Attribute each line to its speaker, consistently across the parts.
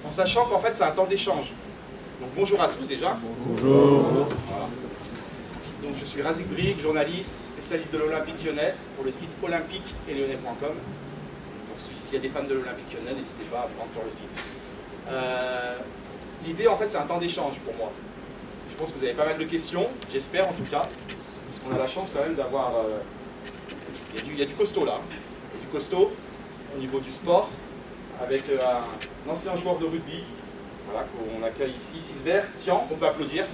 Speaker 1: en sachant qu'en fait c'est un temps d'échange. Donc bonjour à tous déjà.
Speaker 2: Bonjour.
Speaker 1: Voilà. Donc je suis Razik Brig, journaliste, spécialiste de l'Olympique Lyonnais pour le site olympique et lyonnais.com. S'il y a des fans de l'Olympique Lyonnais, n'hésitez pas à vous rendre sur le site. L'idée en fait c'est un temps d'échange pour moi. Je pense que vous avez pas mal de questions, j'espère en tout cas, parce qu'on a la chance quand même d'avoir... il y a du costaud là, il y a du costaud au niveau du sport, avec un ancien joueur de rugby, voilà, qu'on accueille ici, Sylvain. Tiens, on peut applaudir.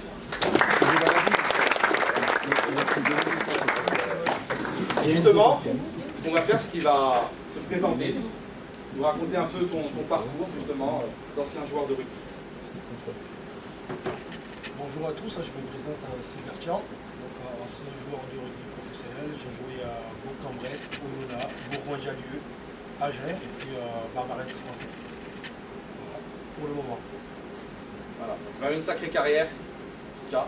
Speaker 1: Et justement, ce qu'on va faire, c'est qu'il va se présenter, nous raconter un peu son parcours, justement, d'ancien joueur de rugby.
Speaker 3: Bonjour à tous, je me présente à Sylvain Tian, ancien joueur de rugby professionnel. J'ai joué à Bourg-en-Bresse, Oyonnax, Bourgoin-Jallieu, Agen et puis Barbaret français. Voilà, pour le moment.
Speaker 1: Voilà, on a une sacrée carrière, en tout cas.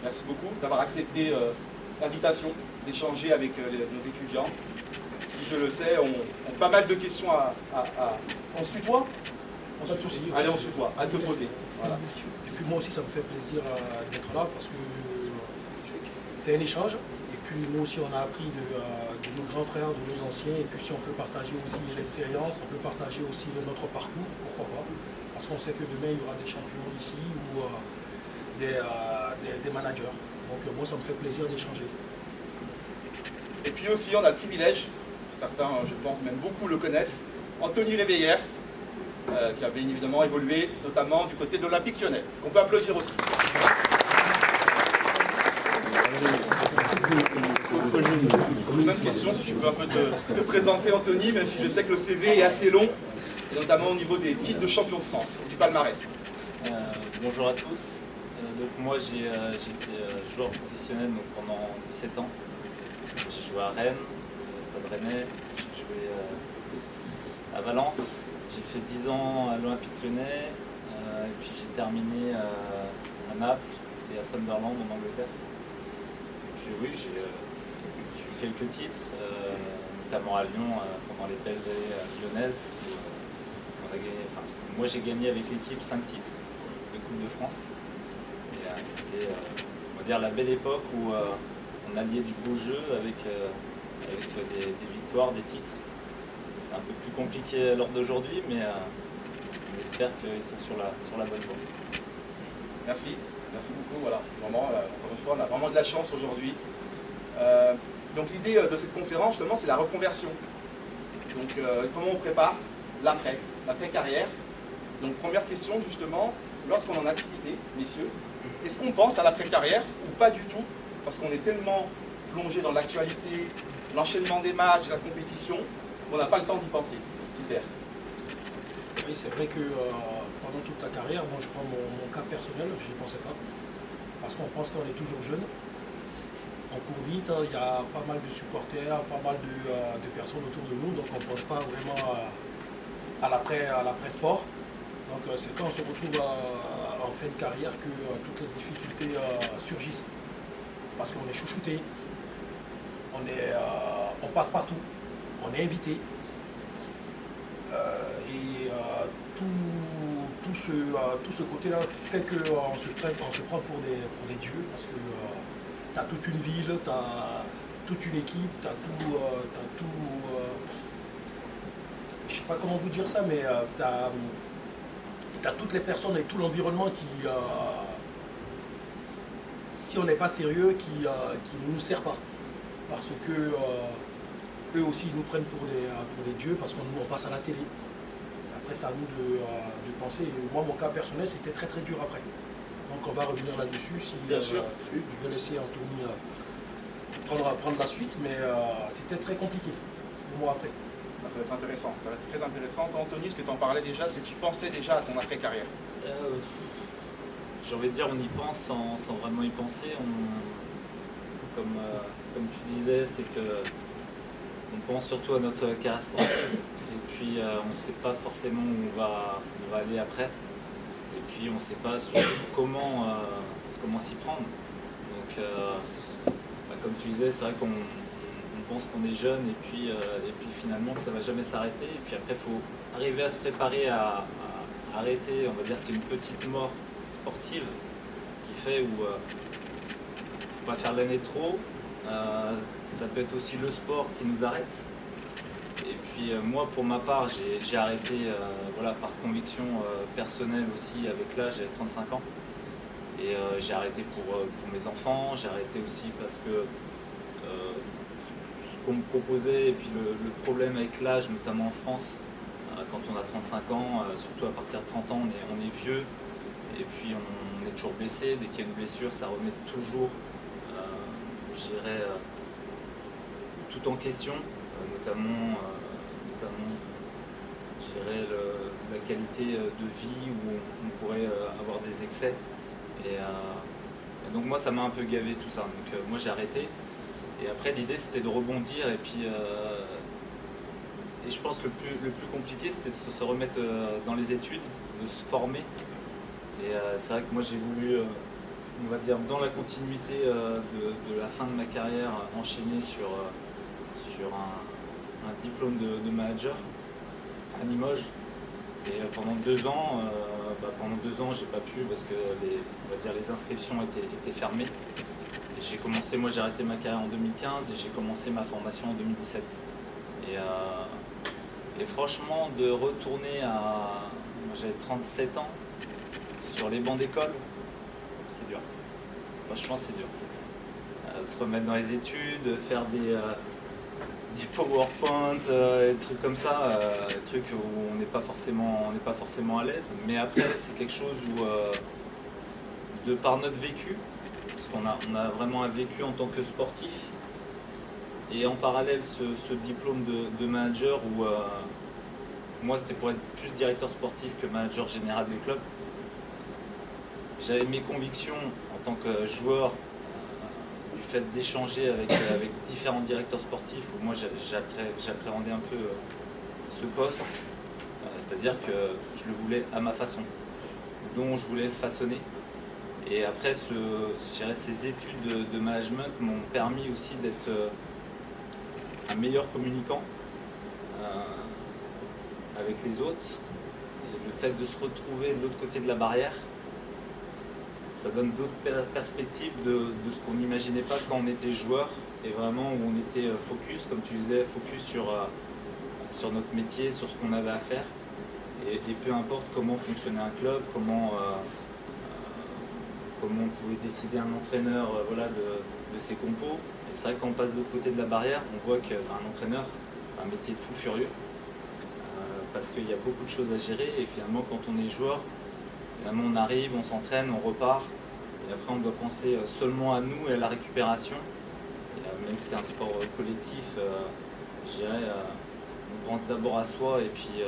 Speaker 1: Merci beaucoup d'avoir accepté l'invitation d'échanger avec nos étudiants, qui, je le sais, ont pas mal de questions On se tutoie?
Speaker 3: Pas de soucis.
Speaker 1: Allez, on se tutoie, à te poser. Voilà.
Speaker 3: Et puis moi aussi, ça me fait plaisir d'être là parce que c'est un échange. Et puis nous aussi, on a appris de nos grands frères, de nos anciens. Et puis si on peut partager aussi l'expérience, on peut partager aussi notre parcours, pourquoi pas. Parce qu'on sait que demain, il y aura des champions ici ou des managers. Donc moi, ça me fait plaisir d'échanger.
Speaker 1: Et puis aussi, on a le privilège, certains, je pense même beaucoup le connaissent, Anthony Réveillère, qui a bien évidemment évolué, notamment du côté de l'Olympique Lyonnais. On peut applaudir aussi. Même question, si tu peux un peu te présenter, Anthony, même si je sais que le CV est assez long, et notamment au niveau des titres de champion de France, du palmarès.
Speaker 4: Bonjour à tous. Donc moi j'ai été joueur professionnel donc, pendant 17 ans. J'ai joué à Rennes, au Stade Rennais, j'ai joué à Valence, j'ai fait 10 ans à l'Olympique Lyonnais, et puis j'ai terminé à Naples et à Sunderland en Angleterre. Et puis oui, j'ai eu quelques titres, notamment à Lyon pendant les belles années lyonnaises. Moi j'ai gagné avec l'équipe 5 titres de Coupe de France. Et c'était, on va dire, la belle époque où on alliait du beau jeu avec des victoires, des titres. C'est un peu plus compliqué à l'heure d'aujourd'hui, mais on espère qu'ils sont sur la bonne voie.
Speaker 1: Merci, merci beaucoup. Voilà, vraiment, encore une fois, on a vraiment de la chance aujourd'hui. Donc l'idée de cette conférence, justement, c'est la reconversion. Donc comment on prépare l'après-carrière. Donc première question, justement, lorsqu'on est en activité, messieurs, est-ce qu'on pense à l'après-carrière ou pas du tout? Parce qu'on est tellement plongé dans l'actualité, l'enchaînement des matchs, la compétition, qu'on n'a pas le temps d'y penser. Super.
Speaker 3: Oui, c'est vrai que pendant toute la carrière, moi je prends mon cas personnel, je n'y pensais pas. Parce qu'on pense qu'on est toujours jeune. On court vite, il y a pas mal de supporters, pas mal de personnes autour de nous, donc on ne pense pas vraiment à l'après-sport. Donc c'est quand on se retrouve en fin de carrière que toutes les difficultés surgissent. Parce qu'on est chouchouté, on passe partout, on est invité. Et tout ce côté-là fait qu'on se prend pour des dieux. Parce que tu as toute une ville, tu as toute une équipe, tu as tout... je ne sais pas comment vous dire ça, mais tu as toutes les personnes et tout l'environnement qui, si on n'est pas sérieux, qui ne nous sert pas. Parce que eux aussi ils nous prennent pour des dieux parce qu'on nous passe à la télé. Après c'est à nous de penser. Et moi mon cas personnel c'était très très dur après. Donc on va revenir là-dessus si
Speaker 1: Bien sûr.
Speaker 3: je vais laisser Anthony prendre la suite, mais c'était très compliqué pour moi après.
Speaker 1: Ça va être intéressant, ça va être très intéressant. Toi, Anthony, est-ce que tu en parlais déjà, est-ce que tu pensais déjà à ton après-carrière?
Speaker 4: J'ai envie de dire on y pense sans vraiment y penser. Comme tu disais, c'est que on pense surtout à notre carrière sportive et puis on ne sait pas forcément où on va aller après et puis on ne sait pas surtout comment s'y prendre. Donc comme tu disais, c'est vrai qu'on pense qu'on est jeune et puis finalement que ça ne va jamais s'arrêter et puis après il faut arriver à se préparer à arrêté, on va dire c'est une petite mort sportive qui fait où faut pas faire l'année trop. Ça peut être aussi le sport qui nous arrête. Et puis moi pour ma part j'ai arrêté voilà, par conviction personnelle aussi avec l'âge, j'avais 35 ans. Et j'ai arrêté pour mes enfants, j'ai arrêté aussi parce que ce qu'on me proposait et puis le problème avec l'âge, notamment en France, quand on a 35 ans, surtout à partir de 30 ans, on est vieux et puis on est toujours blessé. Dès qu'il y a une blessure, ça remet toujours, je dirais, tout en question, notamment je dirais, la qualité de vie où on pourrait avoir des excès. Et donc moi ça m'a un peu gavé tout ça, donc moi j'ai arrêté. Et après l'idée c'était de rebondir et puis et je pense le plus compliqué c'était de se remettre dans les études, de se former. Et c'est vrai que moi j'ai voulu, on va dire dans la continuité de la fin de ma carrière, enchaîner sur un diplôme de manager à Limoges. Et pendant 2 ans, j'ai pas pu parce que on va dire, les inscriptions étaient fermées. Et j'ai commencé, moi j'ai arrêté ma carrière en 2015 et j'ai commencé ma formation en 2017. Et franchement, de retourner à, moi j'avais 37 ans, sur les bancs d'école, c'est dur. Franchement, c'est dur. Se remettre dans les études, faire des PowerPoint, des trucs comme ça, des trucs où on n'est pas forcément à l'aise. Mais après, c'est quelque chose où, de par notre vécu, parce qu'on a vraiment un vécu en tant que sportif, et en parallèle ce diplôme de manager où moi c'était pour être plus directeur sportif que manager général des clubs. J'avais mes convictions en tant que joueur, du fait d'échanger avec différents directeurs sportifs où moi j'appréhendais un peu ce poste, c'est-à-dire que je le voulais à ma façon, dont je voulais le façonner. Et après, ces études de management m'ont permis aussi d'être un meilleur communicant avec les autres. Et le fait de se retrouver de l'autre côté de la barrière, ça donne d'autres perspectives de ce qu'on n'imaginait pas quand on était joueur et vraiment où on était focus, comme tu disais, focus sur notre métier, sur ce qu'on avait à faire. Et peu importe comment fonctionnait un club, comment on pouvait décider un entraîneur voilà, de ses compos. Et c'est vrai que quand on passe de l'autre côté de la barrière, on voit qu'un entraîneur, c'est un métier de fou furieux. Parce qu'il y a beaucoup de choses à gérer et finalement quand on est joueur, finalement on arrive, on s'entraîne, on repart et après on doit penser seulement à nous et à la récupération. Et même si c'est un sport collectif, je dirais, on pense d'abord à soi et puis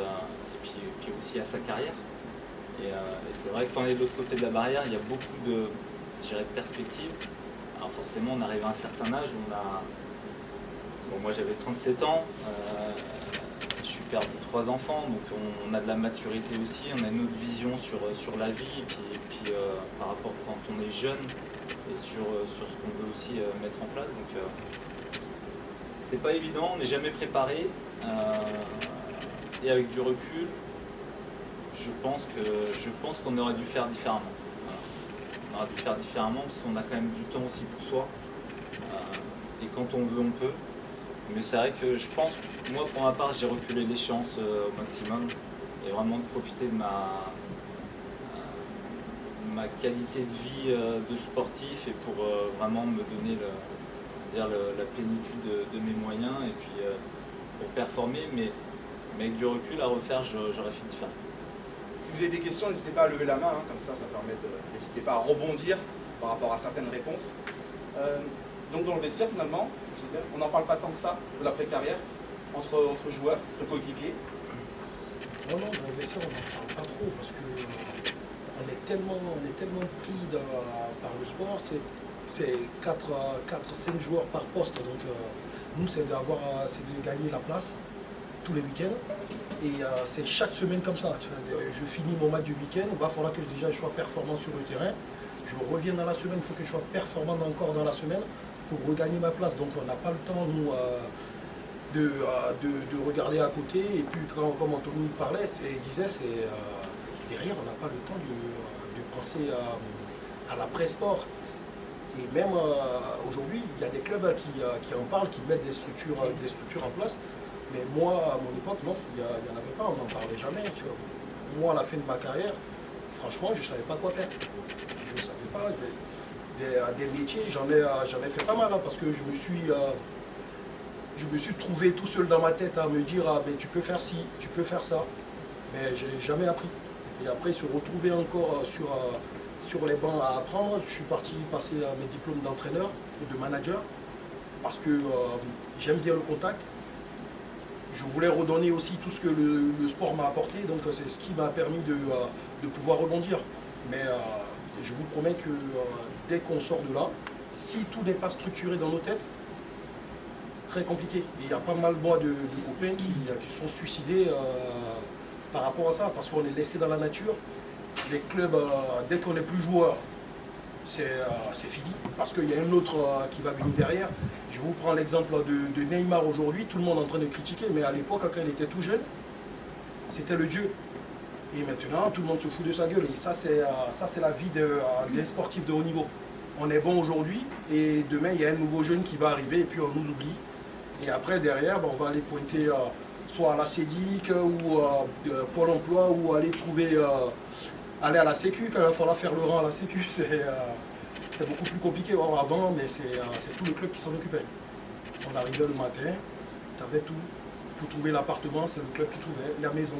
Speaker 4: aussi à sa carrière. Et c'est vrai que quand on est de l'autre côté de la barrière, il y a beaucoup de perspectives. Alors forcément on arrive à un certain âge, moi j'avais 37 ans. Je suis père de 3 enfants, donc on a de la maturité aussi, on a une autre vision sur la vie, et puis par rapport quand on est jeune, et sur ce qu'on veut aussi mettre en place. Donc c'est pas évident, on n'est jamais préparé, et avec du recul, je pense qu'on aurait dû faire différemment. Voilà. On aurait dû faire différemment parce qu'on a quand même du temps aussi pour soi, et quand on veut, on peut. Mais c'est vrai que je pense, moi pour ma part, j'ai reculé l'échéance au maximum et vraiment de profiter de ma qualité de vie de sportif et pour vraiment me donner la plénitude de mes moyens et puis pour performer, mais avec du recul à refaire, j'aurais fait différent.
Speaker 1: Si vous avez des questions, n'hésitez pas à lever la main, hein, comme ça permet n'hésitez pas à rebondir par rapport à certaines réponses. Donc dans le vestiaire finalement, on n'en parle pas tant que ça de l'après-carrière entre joueurs, entre coéquipiers.
Speaker 3: Non, dans le vestiaire on n'en parle pas trop parce que on est tellement pris par le sport, c'est 4-5 joueurs par poste, donc nous c'est de gagner la place tous les week-ends et c'est chaque semaine comme ça. Je finis mon match du week-end, il va falloir que déjà je sois performant sur le terrain, je reviens dans la semaine, il faut que je sois performant encore dans la semaine pour regagner ma place. Donc on n'a pas le temps, nous, de regarder à côté. Et puis comme Anthony parlait et disait, derrière, on n'a pas le temps de penser à l'après-sport. Et même aujourd'hui, il y a des clubs qui en parlent, qui mettent des structures en place. Mais moi, à mon époque, non, il n'y en avait pas, on n'en parlait jamais. Tu vois. Moi, à la fin de ma carrière, franchement, je ne savais pas quoi faire. Je ne savais pas. Des métiers, j'en ai fait pas mal, hein, parce que je me suis trouvé tout seul dans ma tête à me dire, ah, ben, tu peux faire ci, tu peux faire ça. Mais je n'ai jamais appris. Et après, se retrouver encore sur les bancs à apprendre, je suis parti passer mes diplômes d'entraîneur et de manager, parce que j'aime bien le contact. Je voulais redonner aussi tout ce que le sport m'a apporté, donc c'est ce qui m'a permis de pouvoir rebondir. Mais je vous promets que dès qu'on sort de là, si tout n'est pas structuré dans nos têtes, très compliqué. Et il y a pas mal moi, de copains qui sont suicidés par rapport à ça, parce qu'on est laissé dans la nature. Les clubs, dès qu'on n'est plus joueur, c'est fini, parce qu'il y a un autre qui va venir derrière. Je vous prends l'exemple de Neymar aujourd'hui, tout le monde est en train de critiquer, mais à l'époque, quand il était tout jeune, c'était le dieu. Et maintenant, tout le monde se fout de sa gueule. Et ça, c'est la vie des sportifs de haut niveau. On est bon aujourd'hui, et demain, il y a un nouveau jeune qui va arriver, et puis on nous oublie. Et après, derrière, on va aller pointer soit à la CEDIC, ou Pôle emploi, ou aller aller à la Sécu, quand il va falloir faire le rang à la Sécu, c'est beaucoup plus compliqué. Or, avant, mais c'est tout le club qui s'en occupait. On arrivait le matin, tu avais tout. Pour trouver l'appartement, c'est le club qui trouvait, la maison,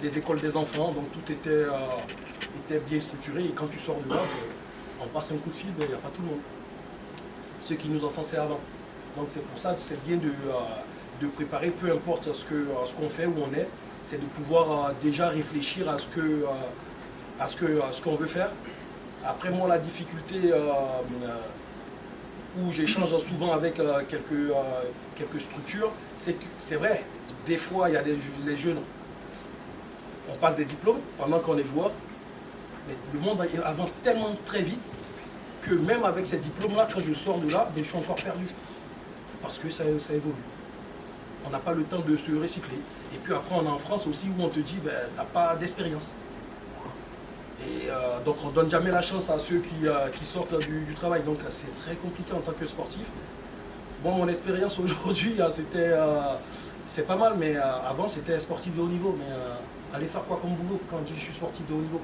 Speaker 3: les écoles des enfants, donc tout était bien structuré. Et quand tu sors de là, on passe un coup de fil, il n'y a pas tout le monde. Ceux qui nous encensaient avant. Donc c'est pour ça que c'est bien de préparer, peu importe ce qu'on fait, où on est, c'est de pouvoir déjà réfléchir à ce qu'on veut faire. Après moi, la difficulté où j'échange souvent avec quelques structures, c'est que c'est vrai, des fois il y a les jeunes, on passe des diplômes pendant qu'on est joueur, mais le monde avance tellement très vite que même avec ces diplômes-là, quand je sors de là, je suis encore perdu. Parce que ça évolue. On n'a pas le temps de se recycler. Et puis après, on est en France aussi où on te dit, t'as pas d'expérience. Et donc on ne donne jamais la chance à ceux qui sortent du travail. Donc c'est très compliqué en tant que sportif. Bon, mon expérience aujourd'hui, c'est pas mal, mais avant c'était sportif de haut niveau. Mais aller faire quoi comme boulot quand je suis sportif de haut niveau?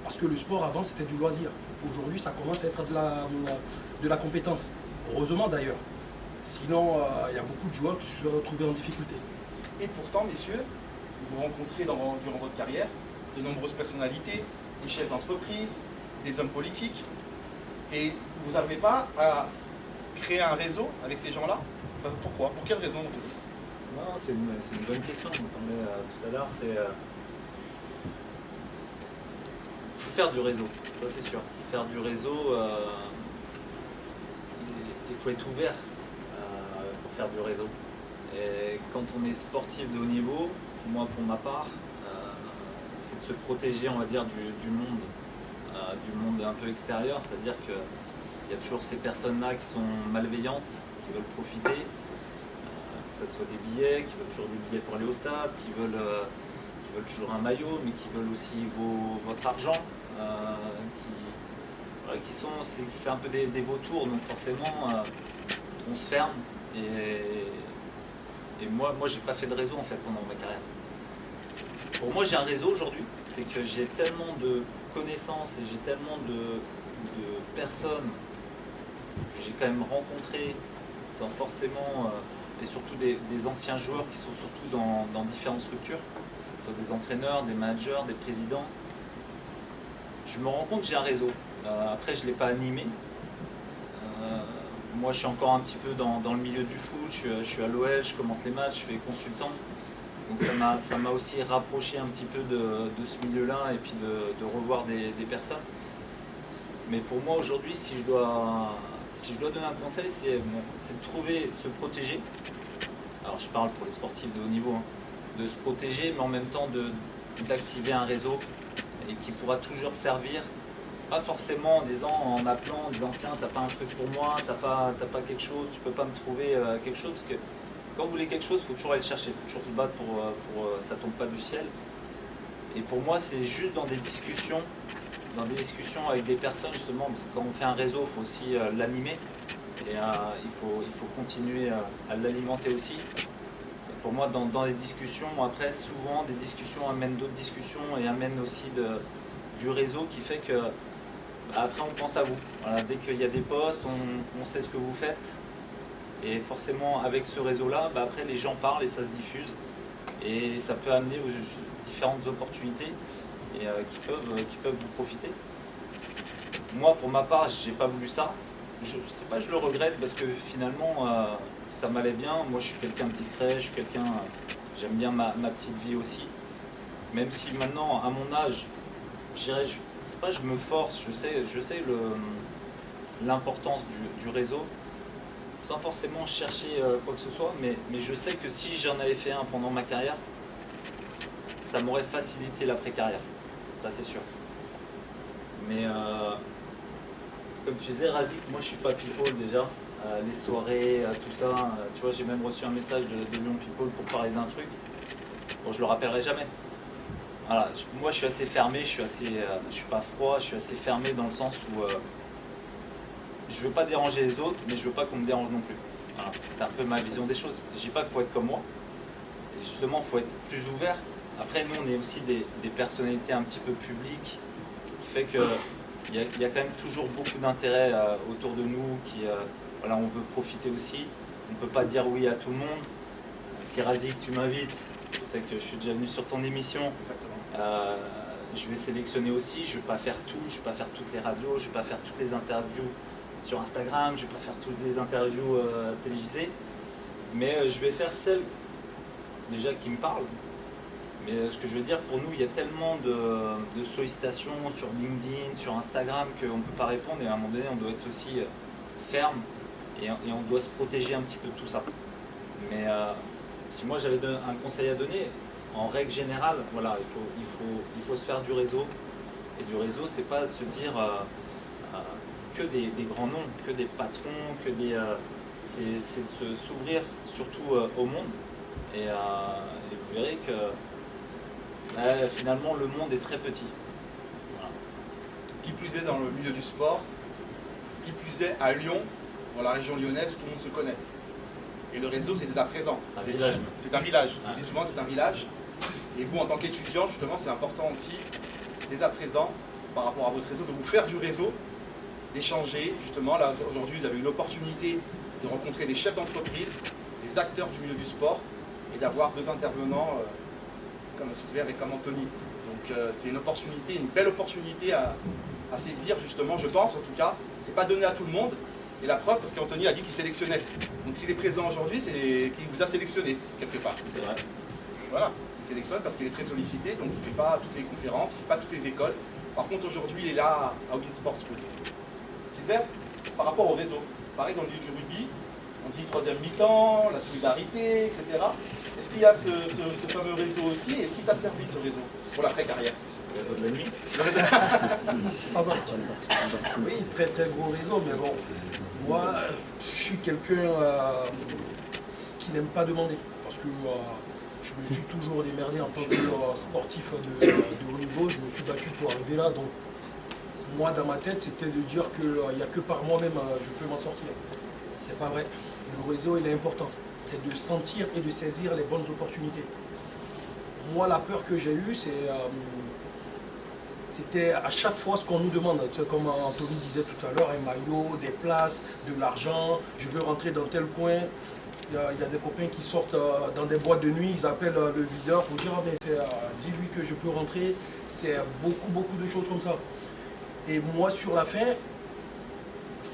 Speaker 3: Parce que le sport avant c'était du loisir. Aujourd'hui ça commence à être de la compétence. Heureusement d'ailleurs. Sinon il y a beaucoup de joueurs qui se sont retrouvés en difficulté.
Speaker 1: Et pourtant, messieurs, vous rencontrez durant votre carrière de nombreuses personnalités, des chefs d'entreprise, des hommes politiques, et vous n'arrivez pas à créer un réseau avec ces gens-là? Pourquoi? Pour quelle raison?
Speaker 4: Non, c'est une bonne question. Comme on parlait tout à l'heure, il faut faire du réseau, ça c'est sûr. Faire du réseau, il faut être ouvert pour faire du réseau. Et quand on est sportif de haut niveau, moi pour ma part, c'est de se protéger, on va dire, du monde un peu extérieur, c'est-à-dire qu'il y a toujours ces personnes-là qui sont malveillantes, qui veulent profiter, que ce soit des billets, qui veulent toujours des billets pour aller au stade, qui veulent toujours un maillot, mais qui veulent aussi votre argent, c'est un peu des vautours, donc forcément on se ferme. Et moi j'ai pas fait de réseau en fait pendant ma carrière. Pour moi, j'ai un réseau aujourd'hui, c'est que j'ai tellement de connaissances et j'ai tellement de personnes que j'ai quand même rencontrées, sans forcément, et surtout des anciens joueurs qui sont surtout dans différentes structures, que ce soit des entraîneurs, des managers, des présidents. Je me rends compte que j'ai un réseau. Après, je ne l'ai pas animé. Moi, je suis encore un petit peu dans le milieu du foot, je suis à l'OL, je commente les matchs, je fais consultant. Donc ça m'a aussi rapproché un petit peu de ce milieu-là et puis de revoir des personnes. Mais pour moi aujourd'hui, si je dois donner un conseil, c'est de trouver, se protéger. Alors je parle pour les sportifs de haut niveau, hein, de se protéger, mais en même temps d'activer un réseau et qui pourra toujours servir. Pas forcément en appelant, en disant tiens, t'as pas un truc pour moi, t'as pas quelque chose, tu peux pas me trouver quelque chose, parce que quand vous voulez quelque chose, il faut toujours aller le chercher, il faut toujours se battre pour ça tombe pas du ciel. Et pour moi, c'est juste dans des discussions avec des personnes, justement, parce que quand on fait un réseau, il faut aussi l'animer. Et il faut continuer à l'alimenter aussi. Et pour moi, dans les discussions, après, souvent, des discussions amènent d'autres discussions et amènent aussi du réseau qui fait que, après, on pense à vous. Voilà, dès qu'il y a des posts, on sait ce que vous faites. Et forcément, avec ce réseau-là, après, les gens parlent et ça se diffuse. Et ça peut amener aux différentes opportunités et qui peuvent vous profiter. Moi, pour ma part, j'ai pas voulu ça. Je sais pas, je le regrette parce que finalement, ça m'allait bien. Moi, je suis quelqu'un de discret, j'aime bien ma petite vie aussi. Même si maintenant, à mon âge, je sais pas, je me force, je sais l'importance du réseau, sans forcément chercher quoi que ce soit, mais je sais que si j'en avais fait un pendant ma carrière, ça m'aurait facilité l'après-carrière, ça c'est sûr. Mais comme tu disais, Razik, moi je suis pas people déjà, les soirées, tout ça, tu vois, j'ai même reçu un message de Lyon People pour parler d'un truc, bon je le rappellerai jamais. Voilà, moi je suis assez fermé, je suis pas froid, je suis assez fermé dans le sens où je veux pas déranger les autres, mais je veux pas qu'on me dérange non plus. Voilà. C'est un peu ma vision des choses. Je dis pas qu'il faut être comme moi, et justement il faut être plus ouvert. Après nous on est aussi des personnalités un petit peu publiques, qui fait que il y a quand même toujours beaucoup d'intérêt autour de nous, voilà, on veut profiter aussi. On ne peut pas dire oui à tout le monde. Si Razik tu m'invites, je sais que je suis déjà venu sur ton émission. Je vais sélectionner aussi, je ne vais pas faire tout, je ne vais pas faire toutes les radios, je ne vais pas faire toutes les interviews sur Instagram, je ne vais pas faire toutes les interviews télévisées, mais je vais faire celles déjà qui me parlent. Mais ce que je veux dire, pour nous, il y a tellement de sollicitations sur LinkedIn, sur Instagram, qu'on ne peut pas répondre, et à un moment donné, on doit être aussi ferme, et on doit se protéger un petit peu de tout ça. Mais si moi j'avais un conseil à donner, en règle générale, voilà, il faut se faire du réseau. Et du réseau, c'est pas se dire que des grands noms, que des patrons, c'est de s'ouvrir surtout au monde. Et vous verrez que finalement le monde est très petit. Voilà.
Speaker 1: Qui plus est dans le milieu du sport, qui plus est à Lyon, dans la région lyonnaise où tout le monde se connaît. Et le réseau, c'est dès à présent.
Speaker 4: C'est un village.
Speaker 1: C'est un village.
Speaker 4: Ouais.
Speaker 1: Je dis souvent que c'est un village. Et vous, en tant qu'étudiant, justement, c'est important aussi, dès à présent, par rapport à votre réseau, de vous faire du réseau, d'échanger. Justement, là, aujourd'hui, vous avez eu l'opportunité de rencontrer des chefs d'entreprise, des acteurs du milieu du sport, et d'avoir deux intervenants comme Sylvain et comme Anthony. Donc, c'est une opportunité, une belle opportunité à saisir, justement, je pense, en tout cas. C'est pas donné à tout le monde. Et la preuve, parce qu'Anthony a dit qu'il sélectionnait. Donc s'il est présent aujourd'hui, c'est qu'il vous a sélectionné, quelque part.
Speaker 4: C'est vrai.
Speaker 1: Voilà, il sélectionne parce qu'il est très sollicité, donc il ne fait pas toutes les conférences, il ne fait pas toutes les écoles. Par contre, aujourd'hui, il est là à Win Sports School. Sylvain, par rapport au réseau, pareil dans le milieu du rugby, on dit troisième mi-temps, la solidarité, etc. Est-ce qu'il y a ce fameux réseau aussi? Est-ce qu'il t'a servi ce réseau pour l'après-carrière?
Speaker 4: Le réseau de la nuit.
Speaker 3: Oui, très très gros réseau, mais bon, moi, je suis quelqu'un qui n'aime pas demander, parce que je me suis toujours démerdé en tant que sportif de haut niveau, je me suis battu pour arriver là, donc moi dans ma tête c'était de dire qu'il n'y a que par moi-même je peux m'en sortir. C'est pas vrai, le réseau il est important, c'est de sentir et de saisir les bonnes opportunités. Moi la peur que j'ai eue c'était à chaque fois ce qu'on nous demande, comme Anthony disait tout à l'heure, un maillot, des places, de l'argent, je veux rentrer dans tel coin. Il y a des copains qui sortent dans des boîtes de nuit, ils appellent le videur pour dire dis-lui que je peux rentrer. C'est beaucoup de choses comme ça. Et moi sur la fin,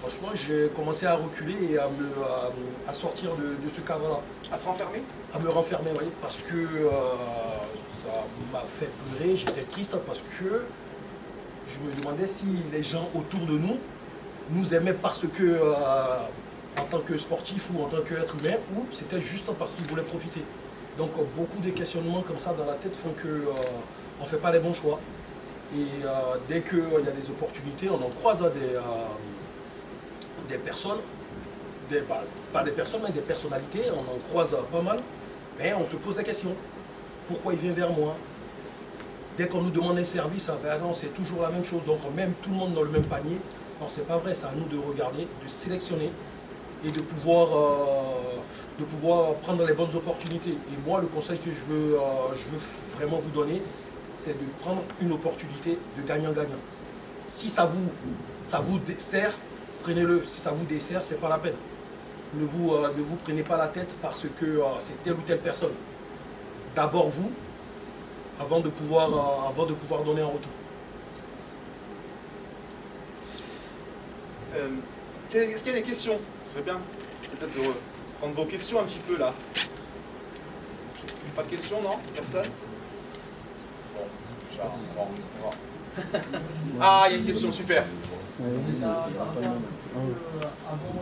Speaker 3: franchement j'ai commencé à reculer et à sortir de ce cadre-là.
Speaker 1: À te renfermer? À
Speaker 3: me renfermer, oui, parce que ça m'a fait pleurer, j'étais triste parce que je me demandais si les gens autour de nous aimaient parce que, en tant que sportif ou en tant qu'être humain, ou c'était juste parce qu'ils voulaient profiter. Donc beaucoup de questionnements comme ça dans la tête font qu'on ne fait pas les bons choix. Et dès qu'il y a des opportunités, on en croise des personnes, pas des personnes, mais des personnalités, on en croise pas mal, mais on se pose la question. Pourquoi il vient vers moi? dès qu'on nous demande un service, ben non, c'est toujours la même chose. Donc on met tout le monde dans le même panier. Alors c'est pas vrai, c'est à nous de regarder, de sélectionner et de pouvoir prendre les bonnes opportunités. Et moi, le conseil que je veux vraiment vous donner, c'est de prendre une opportunité de gagnant-gagnant. Si ça vous dessert, prenez-le. Si ça vous dessert, c'est pas la peine. Ne vous prenez pas la tête parce que c'est telle ou telle personne. D'abord vous, avant de pouvoir donner un retour.
Speaker 1: Est-ce qu'il y a des questions? Ce serait bien peut-être de prendre vos questions un petit peu là. Pas de questions, non? Personne? Bon, Charles, on va voir. Ah, il y a une question, super.
Speaker 2: Ça rappelle un peu avant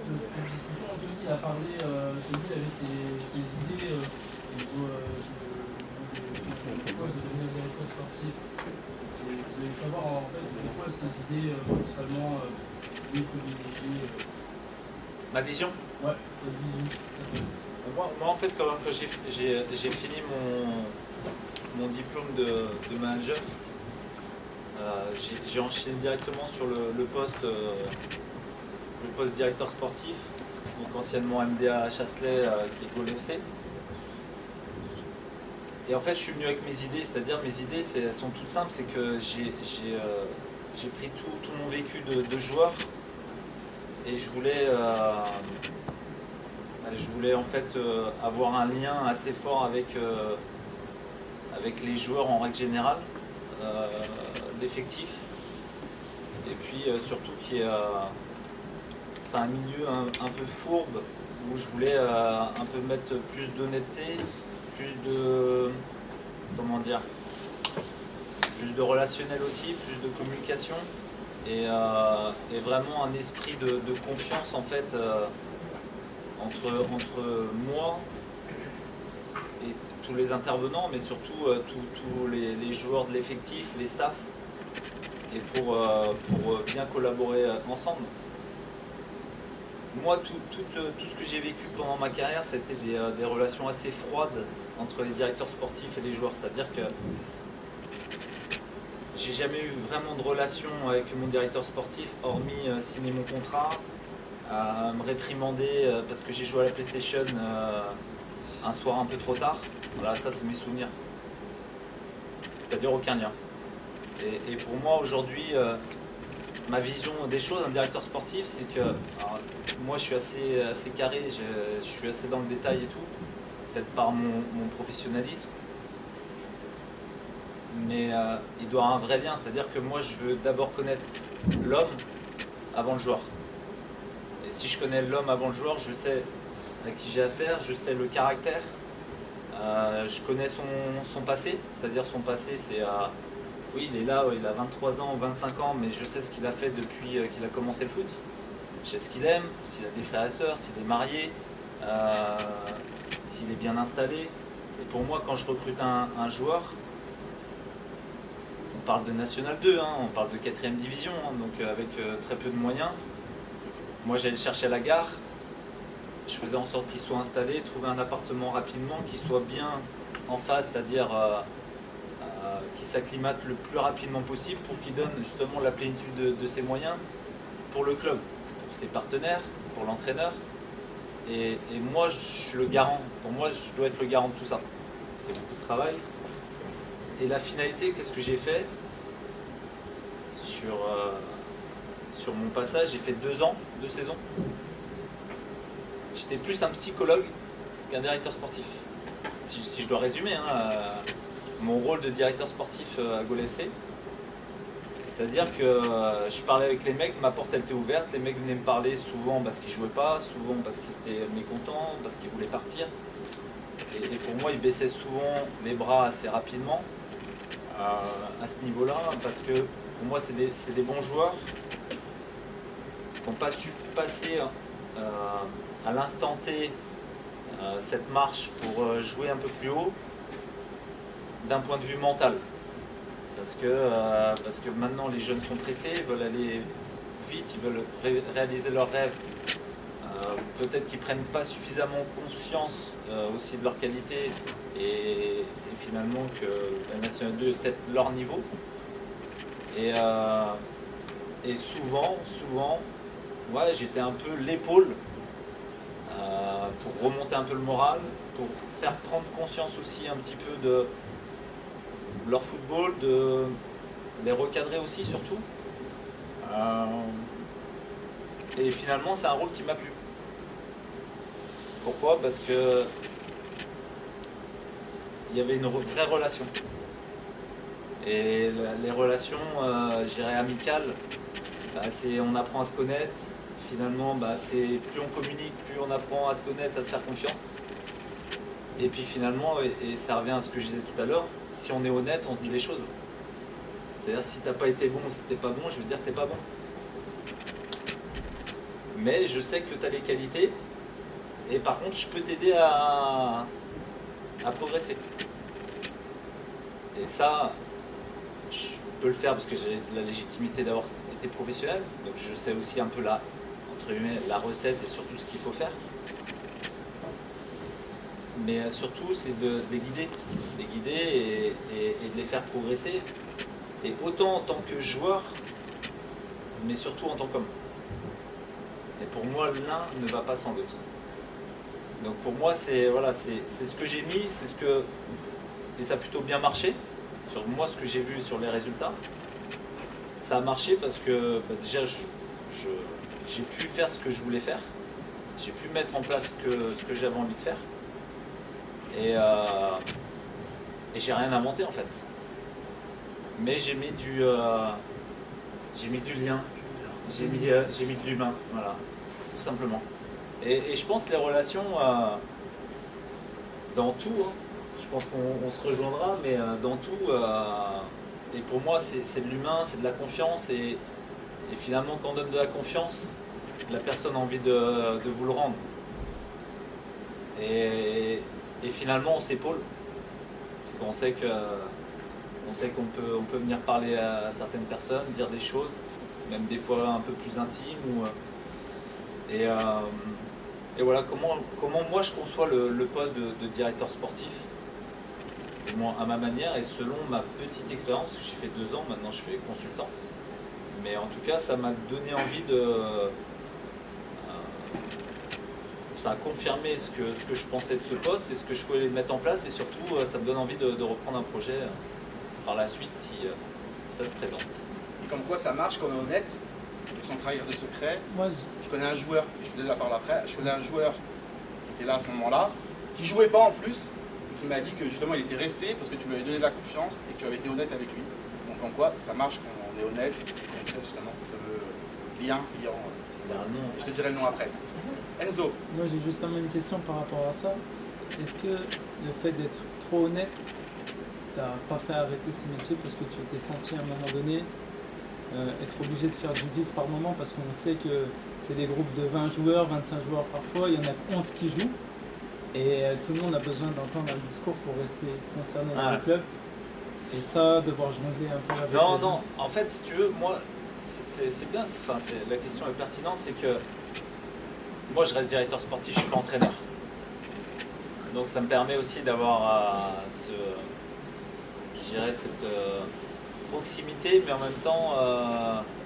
Speaker 2: cette discussion, Anthony a parlé, Anthony avait ses idées de choix de devenir directeur sportif. Vous voulez savoir en fait c'est quoi ces idées principalement privilégiées.
Speaker 4: Ma vision?
Speaker 2: Ouais, ta vision.
Speaker 4: Moi, en fait, quand j'ai fini mon diplôme de manager, j'ai enchaîné directement sur le poste directeur sportif, donc anciennement MDA à Chasselet, qui est Gaulle FC. Et en fait, je suis venu avec mes idées, c'est-à-dire mes idées, elles sont toutes simples, c'est que j'ai pris tout mon vécu de joueur et je voulais en fait avoir un lien assez fort avec les joueurs en règle générale, l'effectif, et puis surtout c'est un milieu un peu fourbe où je voulais un peu mettre plus d'honnêteté, plus de plus de relationnel aussi, plus de communication et vraiment un esprit de confiance en fait entre moi et tous les intervenants, mais surtout tous les joueurs de l'effectif, les staffs, et pour bien collaborer ensemble. Moi, tout ce que j'ai vécu pendant ma carrière, c'était des relations assez froides entre les directeurs sportifs et les joueurs. C'est-à-dire que j'ai jamais eu vraiment de relation avec mon directeur sportif, hormis signer mon contrat, me réprimander parce que j'ai joué à la PlayStation un soir un peu trop tard. Voilà, ça c'est mes souvenirs. C'est-à-dire aucun lien. Et pour moi aujourd'hui, ma vision des choses, un directeur sportif, c'est que moi je suis assez carré, je suis assez dans le détail et tout, peut-être par mon professionnalisme, mais il doit avoir un vrai lien, c'est-à-dire que moi je veux d'abord connaître l'homme avant le joueur. Et si je connais l'homme avant le joueur, je sais à qui j'ai affaire, je sais le caractère, je connais son passé, c'est-à-dire son passé c'est oui, il est là, il a 23 ans, 25 ans, mais je sais ce qu'il a fait depuis qu'il a commencé le foot. Je sais ce qu'il aime, s'il a des frères et sœurs, s'il est marié, s'il est bien installé. Et pour moi, quand je recrute un joueur, on parle de National 2, hein, on parle de 4e division, hein, donc avec très peu de moyens. Moi, j'allais le chercher à la gare, je faisais en sorte qu'il soit installé, trouver un appartement rapidement, qu'il soit bien en face, c'est-à-dire qui s'acclimate le plus rapidement possible pour qu'il donne justement la plénitude de ses moyens pour le club, pour ses partenaires, pour l'entraîneur. Et moi, je suis le garant. Pour moi, je dois être le garant de tout ça. C'est beaucoup de travail. Et la finalité, qu'est-ce que j'ai fait sur mon passage? J'ai fait 2 ans, 2 saisons. J'étais plus un psychologue qu'un directeur sportif. Si je dois résumer, hein, mon rôle de directeur sportif à Gaulle FC, c'est-à-dire que je parlais avec les mecs, ma porte elle était ouverte, les mecs venaient me parler souvent parce qu'ils ne jouaient pas, souvent parce qu'ils étaient mécontents, parce qu'ils voulaient partir. Et pour moi, ils baissaient souvent les bras assez rapidement à ce niveau-là, parce que pour moi, c'est des bons joueurs qui n'ont pas su passer à l'instant T cette marche pour jouer un peu plus haut d'un point de vue mental. Parce que maintenant les jeunes sont pressés, ils veulent aller vite, ils veulent réaliser leurs rêves Peut-être qu'ils ne prennent pas suffisamment conscience aussi de leur qualité et finalement que la Nationale 2 est peut-être leur niveau. Et souvent, ouais, j'étais un peu l'épaule pour remonter un peu le moral, pour faire prendre conscience aussi un petit peu de leur football, de les recadrer aussi surtout. Et finalement, c'est un rôle qui m'a plu. Pourquoi? Parce que il y avait une vraie relation. Et les relations, je dirais amicales, bah, on apprend à se connaître. Finalement, bah, c'est plus on communique, plus on apprend à se connaître, à se faire confiance. Et puis finalement, et ça revient à ce que je disais tout à l'heure, si on est honnête, on se dit les choses. C'est-à-dire si t'as pas été bon ou si t'es pas bon, je veux dire que t'es pas bon. Mais je sais que tu as les qualités et par contre je peux t'aider à progresser. Et ça, je peux le faire parce que j'ai la légitimité d'avoir été professionnel, donc je sais aussi un peu entre guillemets, la recette et surtout ce qu'il faut faire. Mais surtout c'est de les guider et de les faire progresser. Et autant en tant que joueur, mais surtout en tant qu'homme. Et pour moi, l'un ne va pas sans l'autre. Donc pour moi, c'est ce que j'ai mis, et ça a plutôt bien marché. Sur moi, ce que j'ai vu sur les résultats, ça a marché parce que bah, déjà, j'ai pu faire ce que je voulais faire. J'ai pu mettre en place ce que j'avais envie de faire. Et j'ai rien inventé en fait. Mais j'ai mis du lien, j'ai mis de l'humain, voilà, tout simplement. Et je pense que les relations, dans tout, hein, je pense qu'on se rejoindra, mais dans tout, et pour moi c'est de l'humain, c'est de la confiance, et finalement quand on donne de la confiance, la personne a envie de vous le rendre. Et finalement on s'épaule, parce qu'on sait qu'on peut venir parler à certaines personnes, dire des choses, même des fois un peu plus intimes. Et voilà, comment moi je conçois le poste de directeur sportif, moi, à ma manière et selon ma petite expérience, parce que j'ai fait 2 ans, maintenant je fais consultant. Mais en tout cas, ça m'a donné envie ça a confirmé ce que je pensais de ce poste et ce que je pouvais mettre en place, et surtout ça me donne envie de reprendre un projet par la suite si ça se présente.
Speaker 1: Et comme quoi ça marche quand on est honnête, sans trahir de secret.
Speaker 2: Moi,
Speaker 1: Je connais un joueur, et je te donne la parole après, je connais un joueur qui était là à ce moment-là, qui jouait pas en plus, et qui m'a dit que justement il était resté parce que tu lui avais donné de la confiance et que tu avais été honnête avec lui. Donc en quoi ça marche quand on est honnête, et qu'on fait justement ce fameux lien client. Je te dirai le nom après. Enzo.
Speaker 2: moi j'ai justement une question par rapport à ça. Est-ce que le fait d'être trop honnête, t'as pas fait arrêter ce métier parce que tu t'es senti à un moment donné être obligé de faire du vice par moment, parce qu'on sait que c'est des groupes de 20 joueurs, 25 joueurs parfois, il y en a 11 qui jouent, et tout le monde a besoin d'entendre un discours pour rester concerné dans le club, et ça, devoir jongler un peu avec
Speaker 4: Non, en fait, si tu veux, moi, c'est bien, la question est pertinente, c'est que moi je reste directeur sportif, je suis pas entraîneur. Donc ça me permet aussi d'avoir cette proximité, mais en même temps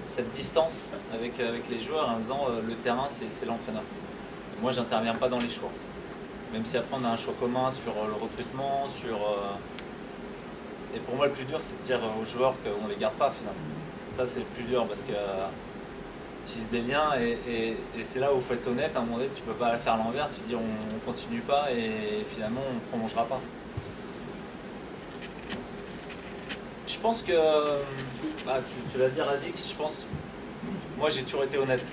Speaker 4: cette distance avec les joueurs, en disant le terrain c'est l'entraîneur. Moi j'interviens pas dans les choix. Même si après on a un choix commun sur le recrutement, et pour moi le plus dur c'est de dire aux joueurs qu'on ne les garde pas finalement. Ça c'est le plus dur parce que tisse des liens, et c'est là où il faut être honnête, à un moment donné tu peux pas la faire à l'envers, tu dis on continue pas et finalement on ne prolongera pas. Je pense que, tu l'as dit Razik, je pense, moi j'ai toujours été honnête,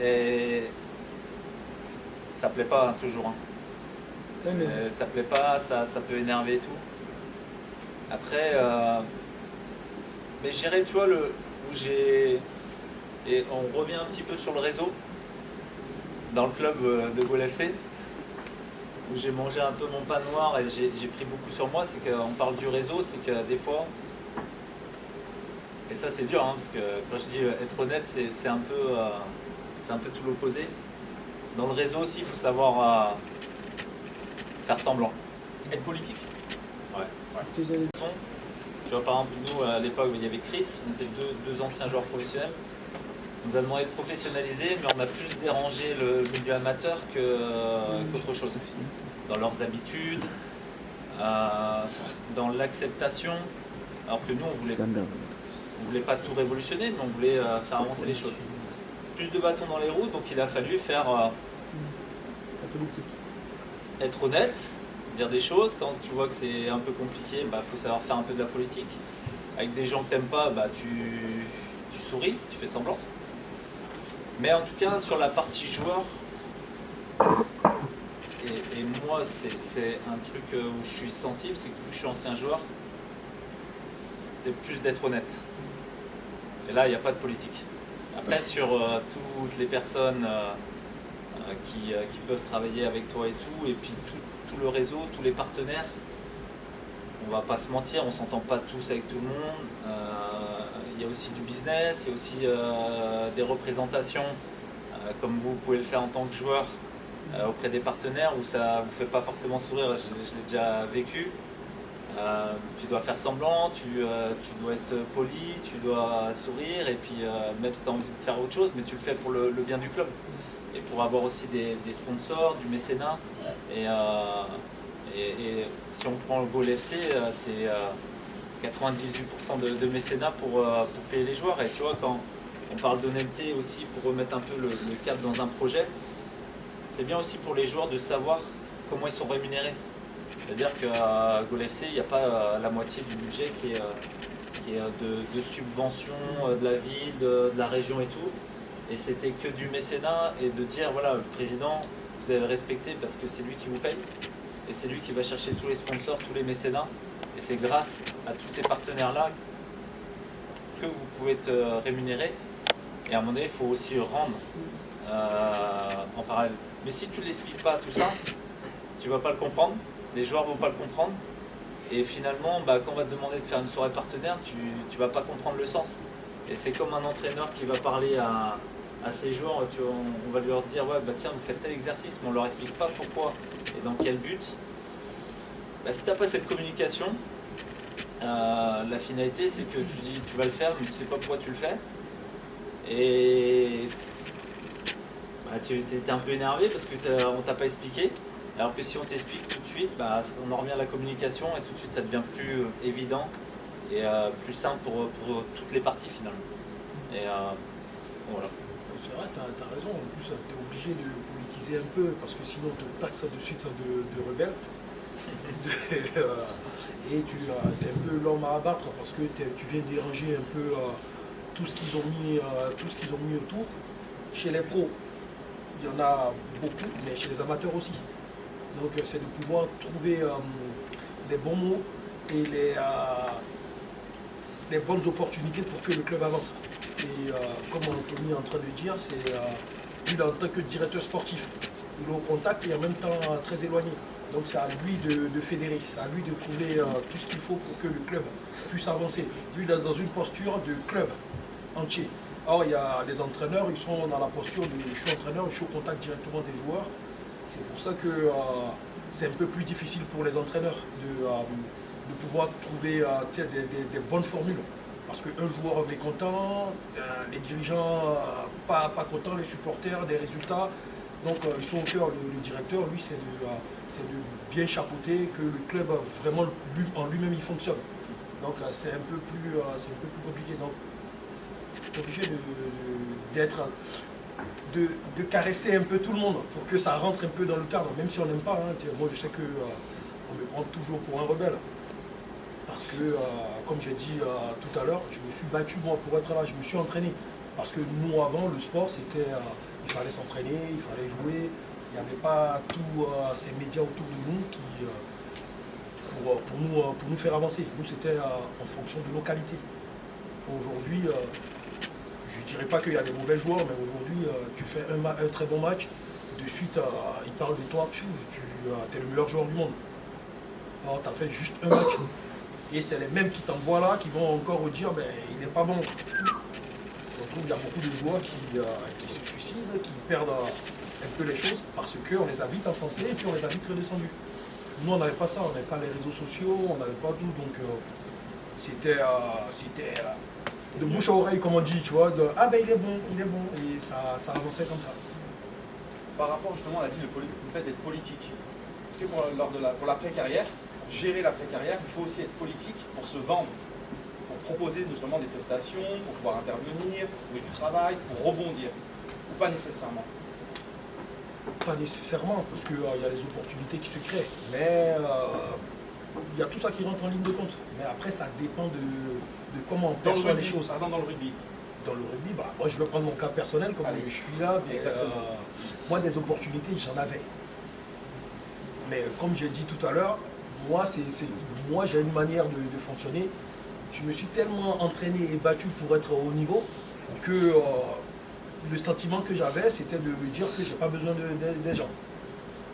Speaker 4: et ça plaît pas toujours, hein.
Speaker 2: Oui, mais...
Speaker 4: Ça plaît pas, ça peut énerver et tout. Après, mais je dirais, tu vois, et on revient un petit peu sur le réseau, dans le club de Gaulle FC, où j'ai mangé un peu mon pain noir et j'ai pris beaucoup sur moi. C'est qu'on parle du réseau, c'est que des fois, et ça c'est dur, hein, parce que quand je dis être honnête, c'est un peu tout l'opposé. Dans le réseau aussi, il faut savoir faire semblant.
Speaker 1: Être politique.
Speaker 2: C'est ce que j'avais dit.
Speaker 4: Tu vois, par exemple, nous, à l'époque, il y avait Chris, on était deux anciens joueurs professionnels. On nous a demandé de professionnaliser, mais on a plus dérangé le milieu amateur qu'autre chose. Dans leurs habitudes, dans l'acceptation. Alors que nous, on voulait pas tout révolutionner, mais on voulait faire avancer les choses. Plus de bâtons dans les roues, donc il a fallu faire
Speaker 2: La politique.
Speaker 4: être honnête, dire des choses. Quand tu vois que c'est un peu compliqué, faut savoir faire un peu de la politique. Avec des gens que t'aimes pas, tu souris, tu fais semblant. Mais en tout cas, sur la partie joueur, et moi, c'est un truc où je suis sensible, c'est que vu que je suis ancien joueur, c'était plus d'être honnête. Et là, il n'y a pas de politique. Après, sur toutes les personnes qui peuvent travailler avec toi et tout, et puis tout le réseau, tous les partenaires, on va pas se mentir, on s'entend pas tous avec tout le monde. Il y a aussi du business, il y a aussi des représentations, comme vous pouvez le faire en tant que joueur auprès des partenaires, où ça vous fait pas forcément sourire, je l'ai déjà vécu. Tu dois faire semblant, tu dois être poli, tu dois sourire, et puis même si tu as envie de faire autre chose, mais tu le fais pour le bien du club. Et pour avoir aussi des sponsors, du mécénat. Et si on prend le Goal FC, c'est 98% de mécénat pour payer les joueurs. Et tu vois, quand on parle d'honnêteté aussi, pour remettre un peu le cap dans un projet, c'est bien aussi pour les joueurs de savoir comment ils sont rémunérés. C'est-à-dire qu'à Goal FC, il n'y a pas la moitié du budget qui est de subventions de la ville, de la région et tout. Et c'était que du mécénat et de dire, voilà, le président, vous allez le respecter parce que c'est lui qui vous paye. Et c'est lui qui va chercher tous les sponsors, tous les mécénats. Et c'est grâce à tous ces partenaires-là que vous pouvez être rémunéré. Et à un moment donné, il faut aussi rendre en parallèle. Mais si tu ne l'expliques pas tout ça, tu ne vas pas le comprendre. Les joueurs ne vont pas le comprendre. Et finalement, quand on va te demander de faire une soirée partenaire, tu ne vas pas comprendre le sens. Et c'est comme un entraîneur qui va parler à ces joueurs, on va leur dire, ouais, tiens, vous faites tel exercice, mais on ne leur explique pas pourquoi et dans quel but. Si tu n'as pas cette communication, la finalité, c'est que tu dis, tu vas le faire, mais tu ne sais pas pourquoi tu le fais. Et tu es un peu énervé parce qu'on ne t'a pas expliqué. Alors que si on t'explique tout de suite, on en revient à la communication et tout de suite ça devient plus évident et plus simple pour toutes les parties finalement. Et voilà.
Speaker 3: C'est vrai, tu as raison. En plus, tu es obligé de politiser un peu parce que sinon on te taxe de suite de rebelle. Et tu es un peu l'homme à abattre parce que tu viens déranger un peu tout ce qu'ils ont mis autour. Chez les pros, il y en a beaucoup, mais chez les amateurs aussi. Donc c'est de pouvoir trouver les bons mots et les bonnes opportunités pour que le club avance. Et comme Anthony est en train de dire, c'est lui en tant que directeur sportif, il est au contact et en même temps très éloigné. Donc c'est à lui de fédérer, c'est à lui de trouver tout ce qu'il faut pour que le club puisse avancer. Lui il est dans une posture de club entier. Or il y a les entraîneurs, ils sont dans la posture de je suis entraîneur, je suis au contact directement des joueurs. C'est pour ça que c'est un peu plus difficile pour les entraîneurs de pouvoir trouver des bonnes formules. Parce qu'un joueur mécontent, les dirigeants pas contents, les supporters, des résultats. Donc ils sont au cœur, le directeur, lui, c'est de bien chapeauter, que le club vraiment en lui-même il fonctionne. Donc c'est un peu plus compliqué. Donc tu es obligé de caresser un peu tout le monde pour que ça rentre un peu dans le cadre, même si on n'aime pas. Moi je sais qu'on me prend toujours pour un rebelle. Parce que, comme j'ai dit tout à l'heure, je me suis battu moi pour être là, je me suis entraîné. Parce que nous avant, le sport, c'était, il fallait s'entraîner, il fallait jouer. Il n'y avait pas tous ces médias autour de nous qui, pour nous faire avancer. Nous, c'était en fonction de nos qualités. Aujourd'hui, je ne dirais pas qu'il y a des mauvais joueurs, mais aujourd'hui, tu fais un très bon match, de suite, ils parlent de toi, tu es le meilleur joueur du monde. Alors, tu as fait juste un match. Et c'est les mêmes qui t'envoient là, qui vont encore dire il n'est pas bon. Donc il y a beaucoup de joueurs qui se suicident, qui perdent un peu les choses parce qu'on les a vite encensés et puis on les a vite redescendus. Nous, on n'avait pas ça, on n'avait pas les réseaux sociaux, on n'avait pas tout, donc c'était de bouche à oreille, comme on dit, tu vois, de ah ben il est bon, et ça avançait comme ça.
Speaker 1: Par rapport justement, on a dit le fait d'être politique. Est-ce que pour l'après-carrière, gérer l'après-carrière, il faut aussi être politique pour se vendre, pour proposer justement des prestations, pour pouvoir intervenir, pour trouver du travail, pour rebondir, ou pas nécessairement?
Speaker 3: Pas nécessairement, parce qu'il y a les opportunités qui se créent, mais il y a tout ça qui rentre en ligne de compte. Mais après, ça dépend de comment on perçoit les choses.
Speaker 1: Par exemple, dans le rugby.
Speaker 3: Dans le rugby, bah, moi je vais prendre mon cas personnel, comme je suis là, mais, moi des opportunités, j'en avais. Mais comme j'ai dit tout à l'heure, moi j'ai une manière de fonctionner. Je me suis tellement entraîné et battu pour être au haut niveau que le sentiment que j'avais, c'était de me dire que je n'ai pas besoin des gens.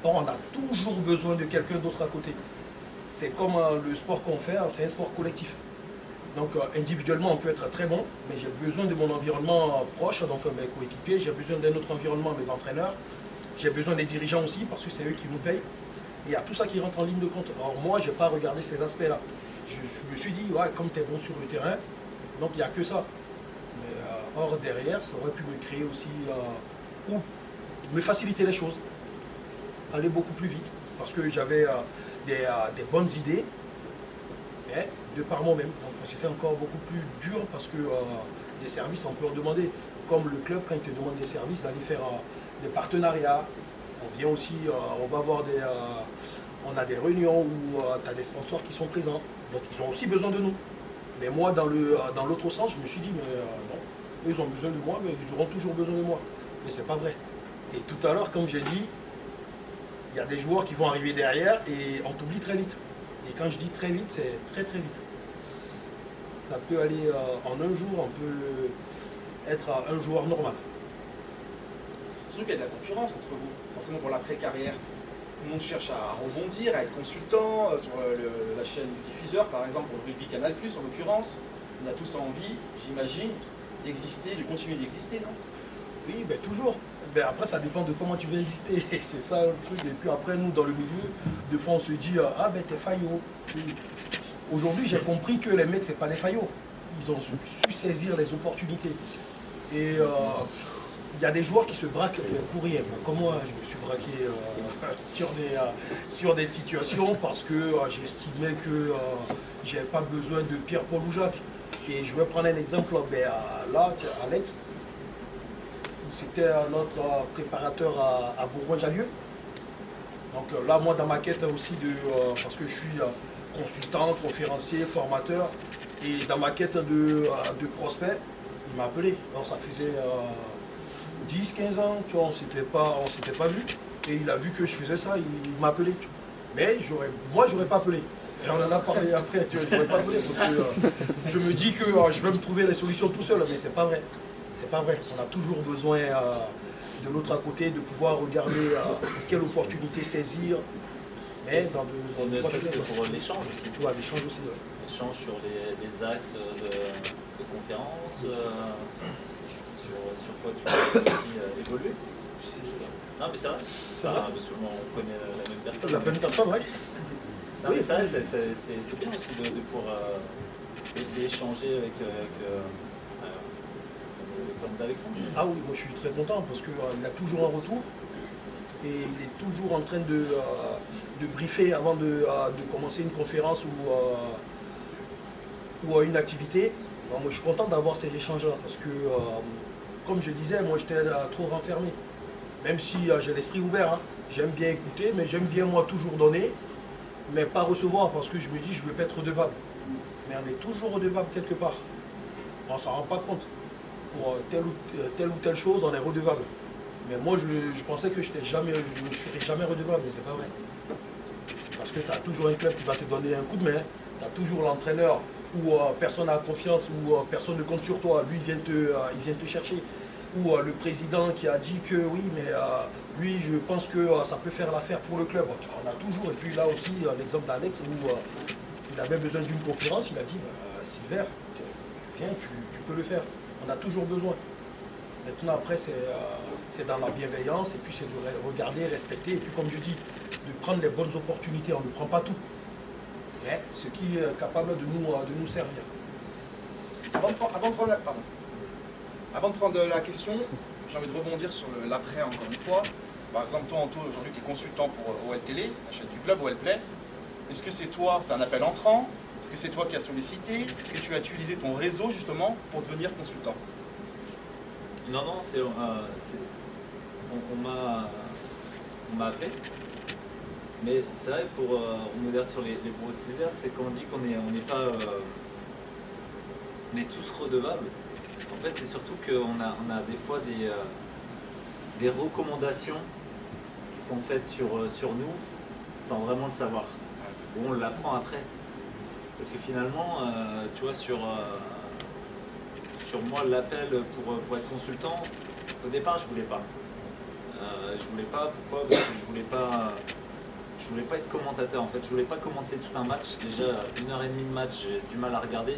Speaker 3: Or, on a toujours besoin de quelqu'un d'autre à côté. C'est comme le sport qu'on fait, c'est un sport collectif. Donc individuellement, on peut être très bon, mais j'ai besoin de mon environnement proche, donc mes coéquipiers, j'ai besoin d'un autre environnement, mes entraîneurs, j'ai besoin des dirigeants aussi, parce que c'est eux qui nous payent. Et il y a tout ça qui rentre en ligne de compte. Or moi, je n'ai pas regardé ces aspects-là. Je me suis dit, ouais, comme tu es bon sur le terrain, donc il n'y a que ça. Mais or derrière, ça aurait pu me créer aussi, ou me faciliter les choses, aller beaucoup plus vite, parce que j'avais des bonnes idées, mais de par moi-même. Donc c'était encore beaucoup plus dur parce que des services, on peut en demander. Comme le club, quand il te demande des services, d'aller faire des partenariats. On vient aussi, on va avoir on a des réunions où tu as des sponsors qui sont présents. Donc ils ont aussi besoin de nous. Mais moi, dans l'autre sens, je me suis dit, mais non, eux, ils ont besoin de moi, mais ils auront toujours besoin de moi. Mais c'est pas vrai. Et tout à l'heure, comme j'ai dit, il y a des joueurs qui vont arriver derrière et on t'oublie très vite. Et quand je dis très vite, c'est très très vite. Ça peut aller en un jour, on peut être un joueur normal.
Speaker 1: Surtout qu'il y a de la concurrence entre vous, forcément pour l'après-carrière. Tout le monde cherche à rebondir, à être consultant sur la chaîne du diffuseur, par exemple pour le rugby Canal+, en l'occurrence. On a tous envie, j'imagine, d'exister, de continuer d'exister, non?
Speaker 3: Oui, ben toujours. Ben après, ça dépend de comment tu veux exister. C'est ça le truc. Et puis après, nous, dans le milieu, des fois, on se dit, ah ben t'es faillot. Aujourd'hui, j'ai compris que les mecs, c'est pas des faillots. Ils ont su saisir les opportunités. Et il y a des joueurs qui se braquent pour rien. Comme moi, je me suis braqué sur des situations parce que j'estimais que j'avais pas besoin de Pierre-Paul ou Jacques. Et je vais prendre un exemple. Ben, là, Alex, c'était notre préparateur à Bourgoin-Jallieu. Donc là, moi, dans ma quête aussi, parce que je suis consultant, conférencier, formateur, et dans ma quête de prospect, il m'a appelé. Alors ça faisait 10-15 ans, tu vois, on s'était pas vu, et il a vu que je faisais ça, il m'a appelé. Mais moi, j'aurais pas appelé. Et on en a parlé après, tu vois, j'aurais pas appelé, parce que je me dis que je vais me trouver les solutions tout seul, mais c'est pas vrai. C'est pas vrai. On a toujours besoin de l'autre à côté, de pouvoir regarder quelle opportunité saisir. Mais dans
Speaker 4: pour l'échange aussi.
Speaker 3: Ouais, l'échange aussi. Ouais.
Speaker 4: L'échange sur les axes de conférence, sur quoi tu veux aussi évoluer. Non, mais c'est vrai.
Speaker 3: C'est vrai.
Speaker 4: Parce que on connaît la même personne.
Speaker 3: La même personne, oui.
Speaker 4: Non, mais c'est vrai, c'est bien aussi de pouvoir aussi échanger avec comme d'Alexandre.
Speaker 3: Ah oui, moi je suis très content parce qu'il a toujours un retour et il est toujours en train de briefer avant de commencer une conférence ou une activité. Alors, moi je suis content d'avoir ces échanges-là parce que, comme je disais, moi j'étais trop renfermé. Même si j'ai l'esprit ouvert, hein. J'aime bien écouter, mais j'aime bien moi toujours donner, mais pas recevoir parce que je me dis je ne veux pas être redevable. Mais on est toujours redevable quelque part. On ne s'en rend pas compte. Pour telle ou telle chose, on est redevable. Mais moi, je pensais que je ne serais jamais redevable, mais c'est pas vrai. Parce que tu as toujours un club qui va te donner un coup de main, tu as toujours l'entraîneur où personne n'a confiance, où personne ne compte sur toi, lui il vient te chercher. Ou le président qui a dit que oui, mais lui, je pense que ça peut faire l'affaire pour le club. On a toujours, et puis là aussi, l'exemple d'Alex où il avait besoin d'une conférence, il a dit, Silver, viens, tu peux le faire. On a toujours besoin. Maintenant, après, c'est dans la bienveillance, et puis c'est de regarder, respecter, et puis comme je dis, de prendre les bonnes opportunités. On ne prend pas tout, mais ce qui est capable de nous servir.
Speaker 1: Avant de prendre la question, j'ai envie de rebondir sur l'après encore une fois. Par exemple, toi, Anto, aujourd'hui, tu es consultant pour OL Télé, achète du club OL Play. Est-ce que c'est toi, c'est un appel entrant? Est-ce que c'est toi qui as sollicité? Est-ce que tu as utilisé ton réseau justement pour devenir consultant?
Speaker 4: Non, non, on m'a appelé. Mais c'est vrai, pour rebondir sur les bureaux de CDR, c'est qu'on dit qu'on n'est pas. On est tous redevables. En fait, c'est surtout qu'on a des fois des recommandations qui sont faites sur nous sans vraiment le savoir. Ou on l'apprend après. Parce que finalement, tu vois, sur moi, l'appel pour être consultant, au départ, je voulais pas. Je voulais pas, pourquoi? Parce que je voulais pas être commentateur. En fait, je voulais pas commenter tout un match. Déjà, 1h30 de match, j'ai du mal à regarder.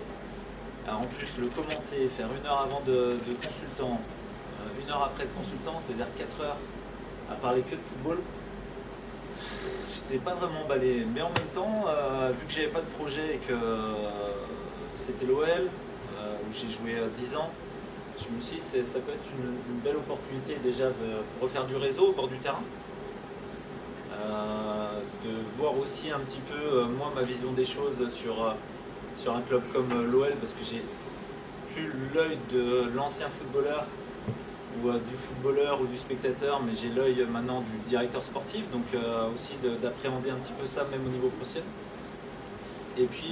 Speaker 4: Alors, en plus, le commenter, faire 1 heure avant de consultant, 1 heure après de consultant, c'est-à-dire 4 heures à parler que de football, j'étais pas vraiment emballé. Mais en même temps, vu que j'avais pas de projet et que c'était l'OL, où j'ai joué 10 ans, je me suis dit ça peut être une belle opportunité déjà de refaire du réseau au bord du terrain. De voir aussi un petit peu, moi, ma vision des choses sur un club comme l'OL, parce que j'ai plus l'œil de l'ancien footballeur ou du footballeur ou du spectateur, mais j'ai l'œil maintenant du directeur sportif, donc aussi d'appréhender un petit peu ça même au niveau professionnel. Et puis